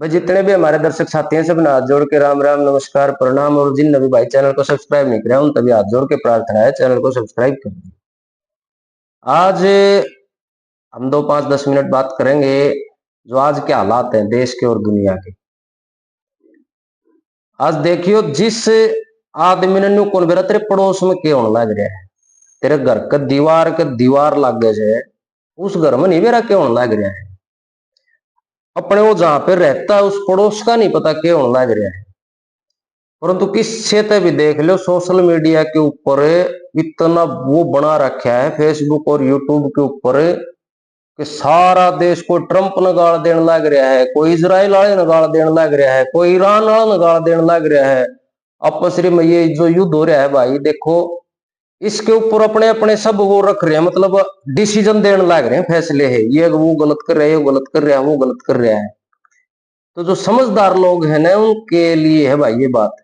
भाई जितने भी हमारे दर्शक साथी हैं सब हाथ जोड़ के राम राम नमस्कार प्रणाम। और जिन नवी भाई चैनल को सब्सक्राइब नहीं किया उन तभी हाथ जोड़ के प्रार्थना है चैनल को सब्सक्राइब कर दीजिए। आज हम 2 5 10 मिनट बात करेंगे जो आज के हालात हैं देश के और दुनिया के। आज देखियो जिस आदमी ने न्यू कौन बेरा तेरे पड़ोस में क्या होने लग रहा है, तेरे घर के दीवार लग गए है, उस घर में नहीं बेरा क्या होने लग रहा है। अपने वो जहां पे रहता है उस पड़ोस का नहीं पता क्या होने लग रहा है। परंतु किस क्षेत्र भी देख लो सोशल मीडिया के ऊपर इतना वो बना रखा है फेसबुक और यूट्यूब के ऊपर कि सारा देश कोई ट्रंप ने गाल देने लग रहा है, कोई इजराइल वाले ने गाल देने लग रहा है, कोई ईरान वाला ने गाल देने लग रहा है। आपस में ये जो युद्ध हो रहा है भाई देखो, इसके ऊपर अपने अपने सब वो रख रहे हैं, मतलब डिसीजन देने लग रहे हैं, फैसले है ये वो गलत कर रहा है, ये गलत कर रहा है, वो गलत कर रहा है। तो जो समझदार लोग हैं ना उनके लिए है भाई ये बात,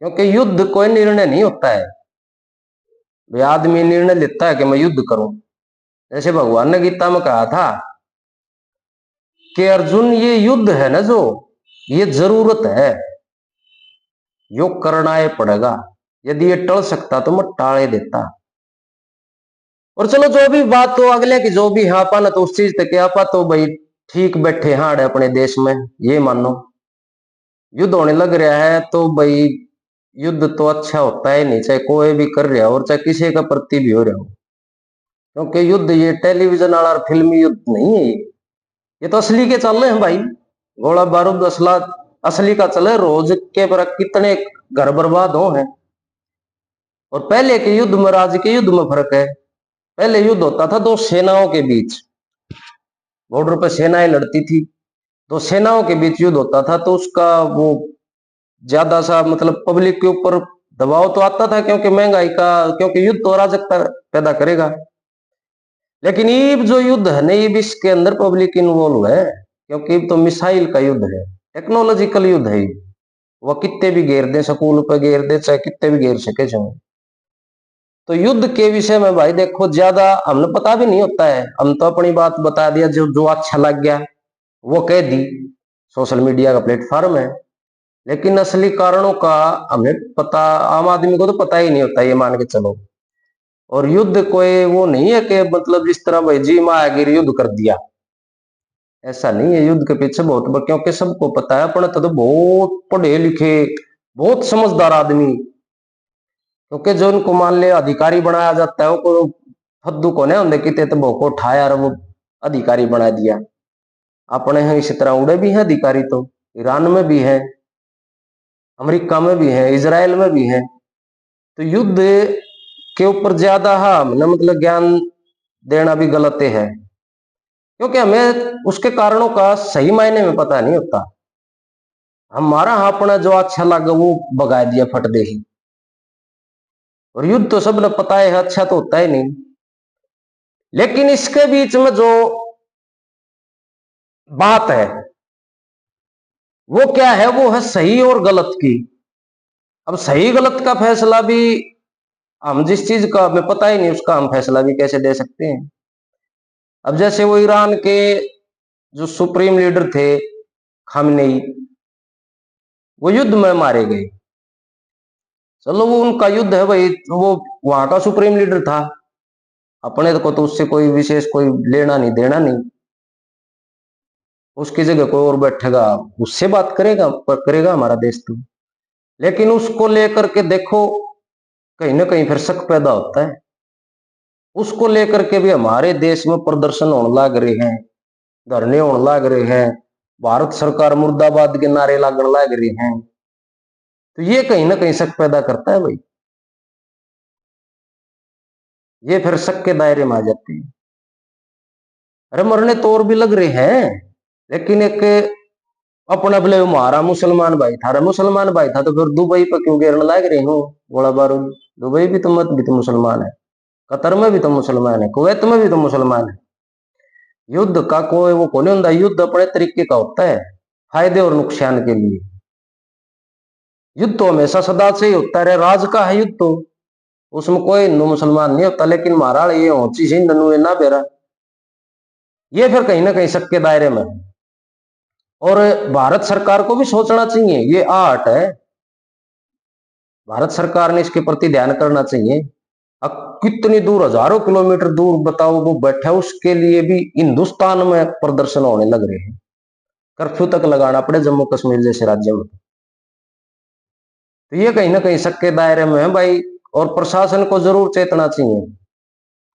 क्योंकि युद्ध कोई निर्णय नहीं होता है। वे आदमी निर्णय लेता है कि मैं युद्ध करूं। जैसे भगवान ने गीता में कहा था कि अर्जुन ये युद्ध है ना जो ये जरूरत है, यो करना ही पड़ेगा, यदि ये टल सकता तो मैं टाले देता। और चलो जो भी बात हो अगले की जो भी हाँ पाना तो उस चीज तक आपा तो भाई ठीक बैठे हाड़ है अपने देश में, ये मानो युद्ध होने लग रहा है तो भाई युद्ध तो अच्छा होता है नहीं, चाहे कोई भी कर रहा हो और चाहे किसी का प्रति भी हो रहा हो, क्योंकि युद्ध ये टेलीविजन वाला फिल्मी युद्ध नहीं है, ये तो असली के चल रहे हैं भाई। गोला बारूद असला असली का चले, रोज के पर कितने घर बर्बाद हो हैं। और पहले के युद्ध में आज के युद्ध में फर्क है। पहले युद्ध होता था दो सेनाओं के बीच, बॉर्डर पर सेनाएं लड़ती थी, तो सेनाओं के बीच युद्ध होता था तो उसका वो ज्यादा सा मतलब पब्लिक के ऊपर दबाव तो आता था, क्योंकि महंगाई का, क्योंकि युद्ध तो अराजकता पैदा करेगा। लेकिन ये जो युद्ध है ना ये भी इसके अंदर पब्लिक इन्वॉल्व है, क्योंकि तो मिसाइल का युद्ध है, टेक्नोलॉजिकल युद्ध है। वो कितने भी घेर दे, स्कूल पे घेर दे, चाहे कितने भी घेर सके चाहे। तो युद्ध के विषय में भाई देखो ज्यादा हमें पता भी नहीं होता है, हम तो अपनी बात बता दिया, जो जो अच्छा लग गया वो कह दी, सोशल मीडिया का प्लेटफॉर्म है। लेकिन असली कारणों का हमें पता, आम आदमी को तो पता ही नहीं होता, ये मान के चलो। और युद्ध कोई वो नहीं है कि मतलब जिस तरह भाई जी महागिर युद्ध कर दिया, ऐसा नहीं है। युद्ध के पीछे बहुत, क्योंकि सबको पता है अपने तो बहुत पढ़े लिखे बहुत समझदार आदमी, क्योंकि जो उनको मान ले अधिकारी बनाया जाता है वो फद्दू को नहीं होंगे कितने तो भोको उठाया और वो अधिकारी बना दिया। अपने हैं इसी तरह उड़े भी हैं अधिकारी, तो ईरान में भी है, अमेरिका में भी है, इजराइल में भी है। तो युद्ध के ऊपर ज्यादा हाँ मतलब ज्ञान देना भी गलत है, क्योंकि हमें उसके कारणों का सही मायने में पता नहीं होता। हमारा हाँ अपना जो अच्छा लगा वो भगा दिया फट दे ही। और युद्ध तो सबने पता है अच्छा तो होता ही नहीं। लेकिन इसके बीच में जो बात है वो क्या है, वो है सही और गलत की। अब सही गलत का फैसला भी हम जिस चीज का हमें पता ही नहीं उसका हम फैसला भी कैसे दे सकते हैं। अब जैसे वो ईरान के जो सुप्रीम लीडर थे खामनेई, वो युद्ध में मारे गए। चलो वो उनका युद्ध है भाई, वो वहां का सुप्रीम लीडर था, अपने को तो उससे कोई विशेष कोई लेना नहीं देना नहीं। उसकी जगह कोई और बैठेगा उससे बात करेगा करेगा हमारा देश तो। लेकिन उसको लेकर के देखो कहीं ना कहीं फिर शक पैदा होता है। उसको लेकर के भी हमारे देश में प्रदर्शन होने लग रहे हैं, धरने होने लग रहे हैं, भारत सरकार मुर्दाबाद के नारे लगने लग रहे हैं। तो ये कहीं ना कहीं शक पैदा करता है भाई, ये फिर शक के दायरे में आ जाते हैं। अरे मरने तो और भी लग रहे हैं, लेकिन एक अपना बोले हमारा मुसलमान भाई था, अरे मुसलमान भाई था तो फिर दुबई पर क्यों घेरने लग रहे हो गोला बारूद। दुबई भी तो मत भी तो मुसलमान है, कतर में भी तो मुसलमान है, कुवैत में भी तो मुसलमान है। युद्ध का कोई वो कौन होता, युद्ध अपने तरीके का होता है, फायदे और नुकसान के लिए। युद्ध तो हमेशा सदा से ही होता है, राज का है युद्ध तो, उसमें कोई हिंदू मुसलमान नहीं होता। लेकिन महाराज ये होची सिंह ना बेरा, ये फिर कहीं ना कहीं शक के दायरे में है। और भारत सरकार को भी सोचना चाहिए, ये आर्ट है, भारत सरकार ने इसके प्रति ध्यान करना चाहिए। अब कितनी दूर, हजारों किलोमीटर दूर बताओ वो बैठा, उसके लिए भी हिंदुस्तान में प्रदर्शन होने लग रहे हैं, कर्फ्यू तक लगाना पड़े जम्मू कश्मीर जैसे राज्य में। तो ये कहीं ना कहीं शक के दायरे में है भाई, और प्रशासन को जरूर चेतना चाहिए,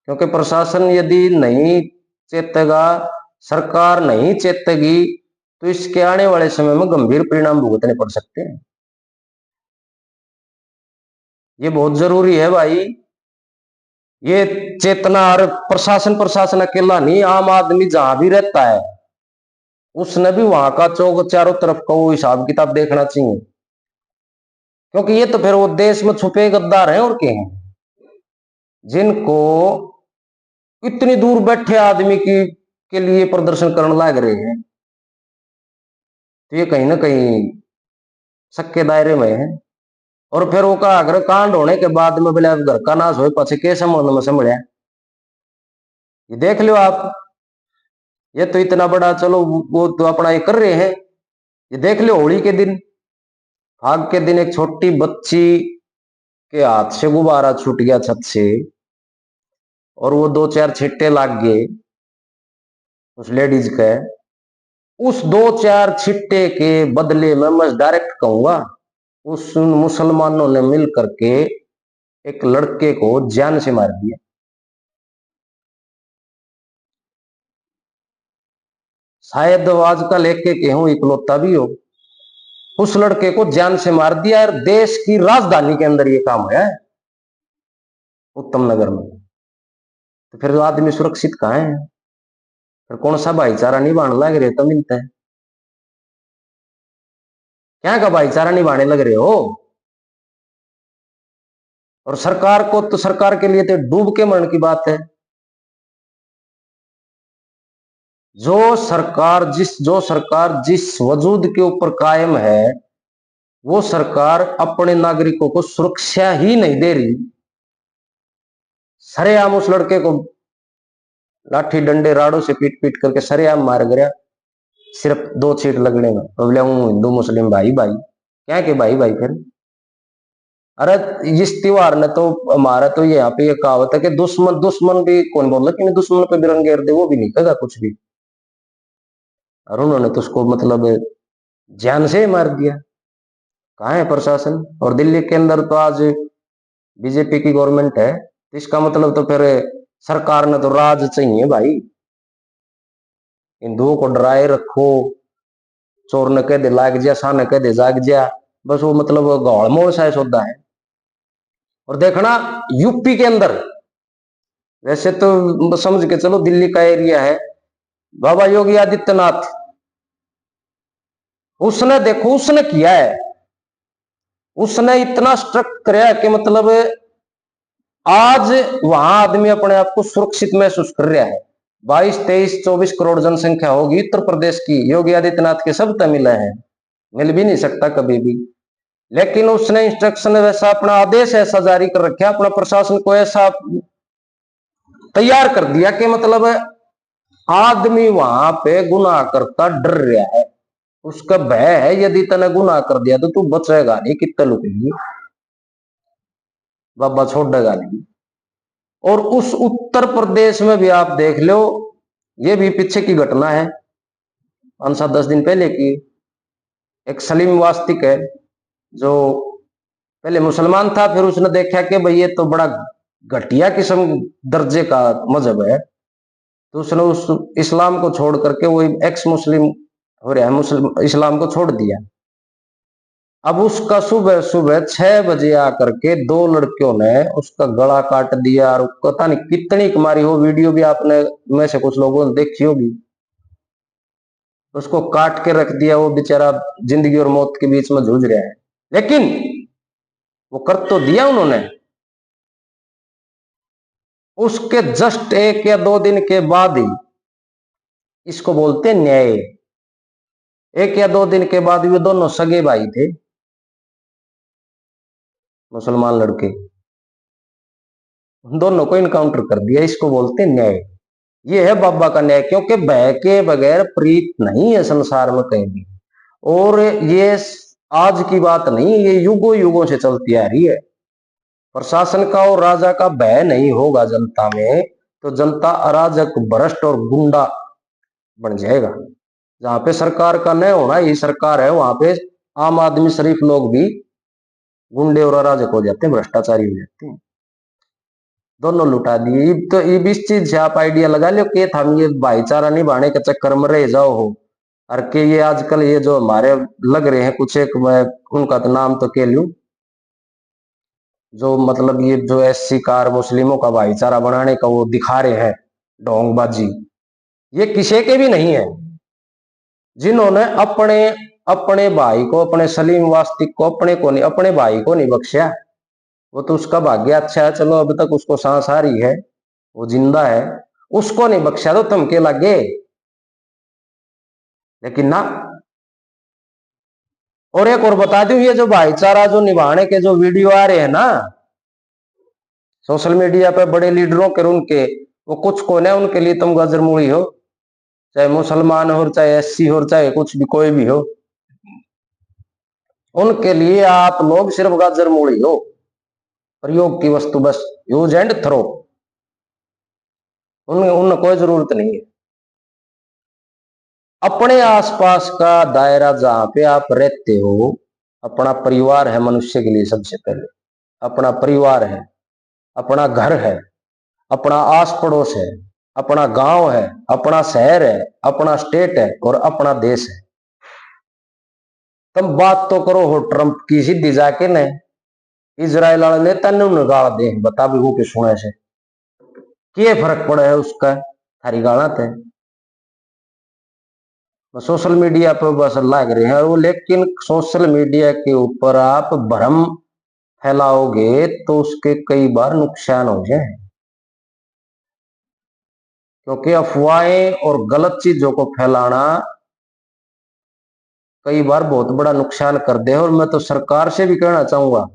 क्योंकि प्रशासन यदि नहीं चेतेगा, सरकार नहीं चेतेगी, तो इसके आने वाले समय में गंभीर परिणाम भुगतने पड़ सकते हैं। ये बहुत जरूरी है भाई, ये चेतना। और प्रशासन प्रशासन अकेला नहीं, आम आदमी जहां भी रहता है उसने भी वहां का चौक चारों तरफ का वो हिसाब किताब देखना चाहिए, क्योंकि ये तो फिर वो देश में छुपे गद्दार हैं और के हैं, जिनको इतनी दूर बैठे आदमी की के लिए प्रदर्शन करने लग रहे हैं। तो ये कहीं ना कहीं शक के दायरे में है। और फिर वो का अगर कांड होने के बाद में बोले घर का नाश हो पाछे के संबंध में समझा, ये देख लो आप, ये तो इतना बड़ा, चलो वो तो अपना ये कर रहे हैं। ये देख लो होली के दिन, फाग के दिन एक छोटी बच्ची के हाथ से गुब्बारा छूट गया छत से, और वो दो चार छिट्टे लाग गए उस लेडीज के। उस दो चार छिट्टे के बदले में मैं डायरेक्ट कहूंगा, उस मुसलमानों ने मिल करके एक लड़के को जान से मार दिया। शायद आजकल एक एक हूं इकलौता भी हो, उस लड़के को जान से मार दिया, और देश की राजधानी के अंदर ये काम है, उत्तम नगर में। तो फिर आदमी सुरक्षित कहाँ है? फिर कौन सा भाईचारा निभाने लग रहे तो मिलता है? क्या का भाईचारा निभाने लग रहे हो? और सरकार को तो, सरकार के लिए तो डूब के मरने की बात है। जो सरकार जिस वजूद के ऊपर कायम है, वो सरकार अपने नागरिकों को सुरक्षा ही नहीं दे रही। सरेआम उस लड़के को लाठी डंडे राड़ों से पीट पीट करके सरेआम मार गया, सिर्फ दो छींट लगने में। तो बोले हूं हिंदू मुस्लिम भाई भाई, क्या के भाई भाई फिर? अरे इस त्योहार ने तो, हमारा तो यहाँ पे ये कहावत है कि दुश्मन दुश्मन भी कौन बोल रहा कि दुश्मन पे भी रंग घेर दे, वो भी नहीं कहेगा कुछ भी। और उन्होंने तो उसको मतलब जान से ही मार दिया। कहाँ है प्रशासन? और दिल्ली के अंदर तो आज बीजेपी की गवर्नमेंट है, इसका मतलब तो फिर सरकार ने तो राज चाहिए भाई। हिंदुओं को डराए रखो, चोर न कह दे लाग जा, सा न कह दे जाग जा, बस वो मतलब गौड़ मोड़ सा सौदा है। और देखना यूपी के अंदर, वैसे तो समझ के चलो दिल्ली का एरिया है, बाबा योगी आदित्यनाथ, उसने देखो उसने किया है, उसने इतना स्ट्रक्ट कराया कि मतलब आज वहां आदमी अपने आप को सुरक्षित महसूस कर रहा है। 22, 23, 24 करोड़ जनसंख्या होगी उत्तर प्रदेश की, योगी आदित्यनाथ के सब तमिल है, मिल भी नहीं सकता कभी भी। लेकिन उसने इंस्ट्रक्शन वैसा, अपना आदेश ऐसा जारी कर रखा, अपना प्रशासन को ऐसा तैयार कर दिया कि मतलब आदमी वहां पे गुनाह करता डर रहा है, उसका भय है यदि तने गुनाह कर दिया तो तू बचेगा नहीं, कितना लुकेगी, बाबा छोड़ेगा नहीं। और उस उत्तर प्रदेश में भी आप देख लो, ये भी पीछे की घटना है, 5-7-10 दिन पहले की। एक सलीम वास्तिक है, जो पहले मुसलमान था, फिर उसने देखा कि भाई ये तो बड़ा घटिया किस्म दर्जे का मजहब है, तो उसने उस इस्लाम को छोड़ करके वो एक्स मुस्लिम हो रहा है, मुस्लिम इस्लाम को छोड़ दिया। अब उसका सुबह सुबह 6 बजे आकर के दो लड़कियों ने उसका गला काट दिया, और पता नहीं कितनी कमारी, हो वीडियो भी आपने में से कुछ लोगों ने देखी होगी। उसको काट के रख दिया, वो बेचारा जिंदगी और मौत के बीच में जूझ रहा है, लेकिन वो कर तो दिया उन्होंने। उसके जस्ट 1 या 2 दिन के बाद ही, इसको बोलते हैं न्याय। 1 या 2 दिन के बाद ये दोनों सगे भाई थे, मुसलमान लड़के, दोनों को इनकाउंटर कर दिया, इसको बोलते हैं न्याय। ये है बाबा का न्याय, क्योंकि भय के बगैर प्रीत नहीं है संसार में कहीं भी। और ये आज की बात नहीं, ये युगों युगों से चलती आ रही है। प्रशासन का और राजा का भय नहीं होगा जनता में, तो जनता अराजक, भ्रष्ट और गुंडा बन जाएगा। जहां पे सरकार का न होना ही सरकार है, वहां पे आम आदमी शरीफ लोग भी गुंडे और अराजक हो जाते हैं, भ्रष्टाचारी हो जाते हैं। दोनों लुटा दिए। तो ये इस चीज से आप आइडिया लगा लो कि हम ये भाईचारा निभाने के चक्कर में रह जाओ हो, और के ये आजकल ये जो हमारे लग रहे हैं कुछ एक, मैं उनका तो नाम तो के लूं, जो मतलब ये जो एससी कार मुस्लिमों का भाईचारा बनाने का वो दिखा रहे हैं ढोंगबाजी, ये किसी के भी नहीं है। जिन्होंने अपने अपने भाई को, अपने सलीम वास्तिक को, अपने को नहीं, अपने भाई को नहीं बख्शा, वो तो उसका भाग्य अच्छा है, चलो अभी तक उसको सांस आ रही है, वो जिंदा है, उसको नहीं बख्शा तो थमके लगे। लेकिन ना। और एक और बता दूं, ये जो भाईचारा जो निभाने के जो वीडियो आ रहे हैं ना सोशल मीडिया पे बड़े लीडरों के, उनके वो कुछ को ना, उनके लिए तुम गजरमूली हो, चाहे मुसलमान हो, चाहे एससी हो, चाहे कुछ भी कोई भी हो, उनके लिए आप लोग सिर्फ गजरमूली हो, प्रयोग की वस्तु, बस यूज एंड थ्रो। उन कोई जरूरत नहीं है। अपने आसपास का दायरा जहां पे आप रहते हो, अपना परिवार है मनुष्य के लिए सबसे पहले। अपना परिवार है, अपना घर है, अपना आस पड़ोस है, अपना गांव है, अपना शहर है, अपना स्टेट है और अपना देश है। तुम बात तो करो हो ट्रंप की, सीधी जाके ने इजराइल वाले नेता ने गाड़ दे, बता भी वो के सुने से क्या फर्क पड़ा है उसका, थारी गाला थे सोशल मीडिया पर बस लाग रहे हैं वो। लेकिन सोशल मीडिया के ऊपर आप भ्रम फैलाओगे तो उसके कई बार नुकसान हो जाए, क्योंकि अफवाहें और गलत चीजों को फैलाना कई बार बहुत बड़ा नुकसान कर दे। और मैं तो सरकार से भी कहना चाहूंगा,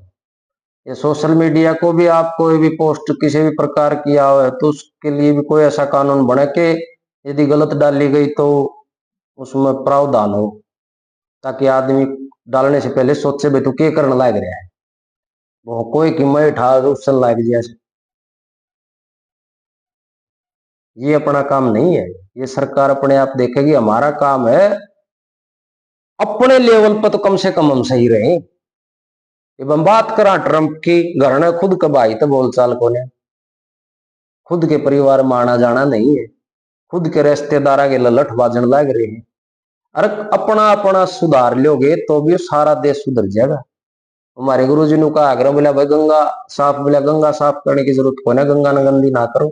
ये सोशल मीडिया को भी आप कोई भी पोस्ट किसी भी प्रकार किया हो है तो उसके लिए भी कोई ऐसा कानून बने कि यदि गलत डाली गई तो उसमें प्रावधान हो, ताकि आदमी डालने से पहले सोचे भाई तू क्या करने लाग रहा है, वो कोई की मैं उठा उससे लाग जैसे। ये अपना काम नहीं है, ये सरकार अपने आप देखेगी। हमारा काम है अपने लेवल पर तो कम से कम हम सही रहे। जब हम बात करा ट्रंप की, घर ने खुद कबाई तो बोलचाल को ने, खुद के परिवार में आना जाना नहीं है, खुद के रिश्तेदार के ललठ बाजन लग रहे हैं। अरे अपना अपना सुधार लोगे तो भी सारा देश सुधर जाएगा। हमारे गुरु जी ने कहा आग्रह बोला भाई गंगा साफ, बोला गंगा साफ करने की जरूरत को ना, गंगा न गंदी ना करो,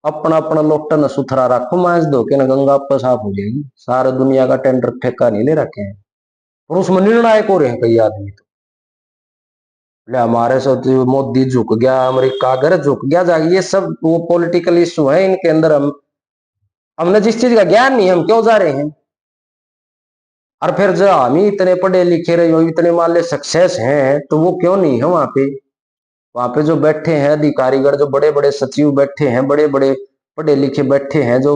अपना अपना लोटन सुथरा रखो, मांस धो के ना गंगा पर साफ हो जाएगी। सारे दुनिया का टेंडर ठेका नहीं ले रखे हैं, और उसमें निर्णायक हो रहे हैं कई आदमी तो। हमारे साथ मोदी झुक गया, अमेरिका अगर झुक गया जाएगी, ये सब वो पॉलिटिकल इशू है, इनके अंदर हमने जिस चीज का ज्ञान नहीं हम क्यों जा रहे हैं। और फिर जो हम ही इतने पढ़े लिखे रहे हो, इतने मान ले सक्सेस हैं, तो वो क्यों नहीं है वहां पे। वहां पे जो बैठे हैं अधिकारीगण, जो बड़े बड़े सचिव बैठे हैं, बड़े बड़े पढ़े लिखे बैठे हैं, जो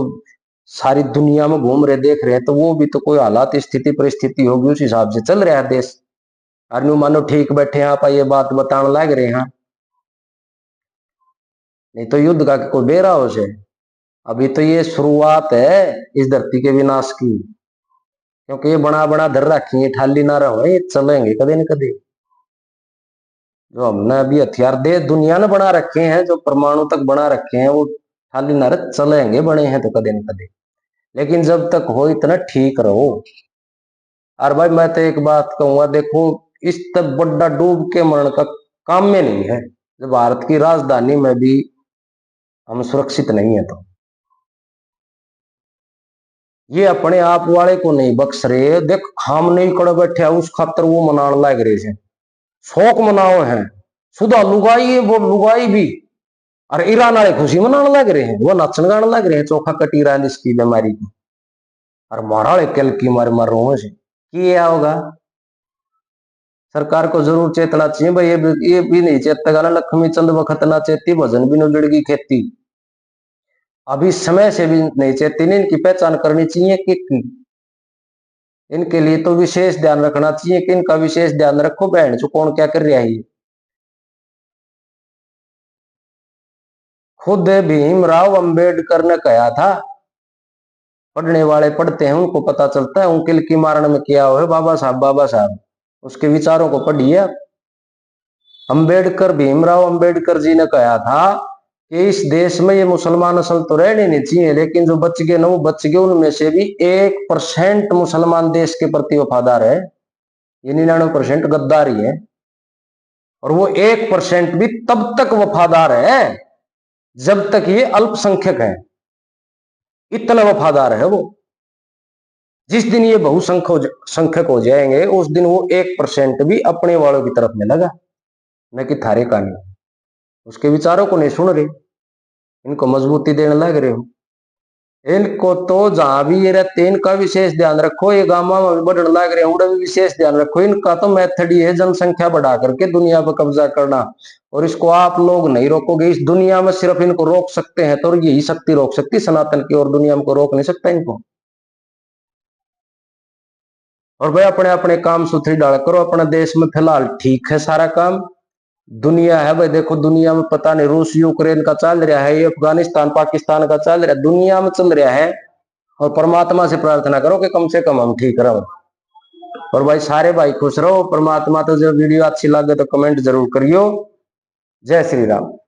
सारी दुनिया में घूम रहे देख रहे हैं, तो वो भी तो कोई हालात स्थिति परिस्थिति होगी उस हिसाब से चल रहा है देश। और मानो ठीक बैठे आप ये बात बताने लग रहे हैं, नहीं तो युद्ध का कोई बेरा हो जाए। अभी तो ये शुरुआत है इस धरती के विनाश की, क्योंकि ये बना बना धर रखी है, ठाली ना रहो, ये चलेंगे कदे न कदे। जो हमने अभी हथियार दे दुनिया ने बना रखे हैं, जो परमाणु तक बना रखे हैं, वो खाली न चलेंगे, बने हैं तो कदे न कदे। लेकिन जब तक हो इतना ठीक रहो। और भाई मैं तो एक बात कहूंगा, देखो इस तक बड़ा डूब के मरण का काम में नहीं है, जब भारत की राजधानी में भी हम सुरक्षित नहीं है तो ये अपने आप वाले को नहीं बख्श रहे। देख हम नहीं कड़े बैठे उस खातर वो मनाने लग रहे हैं, शौक मनाओ है, सुधा लुगाई है वो लुगाई भी, और ईरान वाले खुशी मनाने लग रहे हैं, वो नचन गाने लग रहे हैं, चोखा कटी रहा है इसकी बीमारी की। और मारा कल की मार मार रहा से क्या होगा। सरकार को जरूर चेतना चाहिए भाई, ये भी नहीं चेतगा ना, लक्ष्मी चंद वक्त ना चेती भजन भी न गिड़गी खेती। अभी समय से भी नहीं चाहती, इनकी पहचान करनी चाहिए कि इनके लिए तो विशेष ध्यान रखना चाहिए कि इनका विशेष ध्यान रखो, बहन जो कौन क्या कर रहा है। खुद भीमराव अंबेडकर ने कहा था, पढ़ने वाले पढ़ते हैं उनको पता चलता है उनके की मारण में क्या हुआ है। बाबा साहब उसके विचारों को पढ़िए। अंबेडकर, भीमराव अंबेडकर जी ने कहा था कि इस देश में ये मुसलमान असल तो रहने नहीं चाहिए, लेकिन जो बच गए ना वो बच गए, उनमें से भी 1% मुसलमान देश के प्रति वफादार है, ये 99% गद्दारी है। और वो 1% भी तब तक वफादार है जब तक ये अल्पसंख्यक है, इतना वफादार है वो। जिस दिन ये बहुसंख्यक हो जाएंगे उस दिन वो 1% भी अपने वालों की तरफ में लगा, न कि थारे का नहीं। उसके विचारों को नहीं सुन रहे, इनको मजबूती देने लग रहे हो। इनको तो जहां भी ये रहते इनका विशेष ध्यान रखो, ये गांव में बढ़ने लग रहे हैं भी विशेष ध्यान रखो। इनका तो मेथड ही है जनसंख्या बढ़ा करके दुनिया पर कब्जा करना, और इसको आप लोग नहीं रोकोगे। इस दुनिया में सिर्फ इनको रोक सकते हैं तो यही शक्ति रोक सकती सनातन की, और दुनिया में को रोक नहीं सकता इनको। और भाई अपने अपने काम सुथरी डाल करो। अपने देश में फिलहाल ठीक है सारा काम। दुनिया है भाई, देखो दुनिया में पता नहीं रूस यूक्रेन का चल रहा है, ये अफगानिस्तान पाकिस्तान का चल रहा है, दुनिया में चल रहा है। और परमात्मा से प्रार्थना करो कि कम से कम हम ठीक रहो। और भाई सारे भाई खुश रहो। परमात्मा तो जब वीडियो अच्छी लगे तो कमेंट जरूर करियो। जय श्री राम।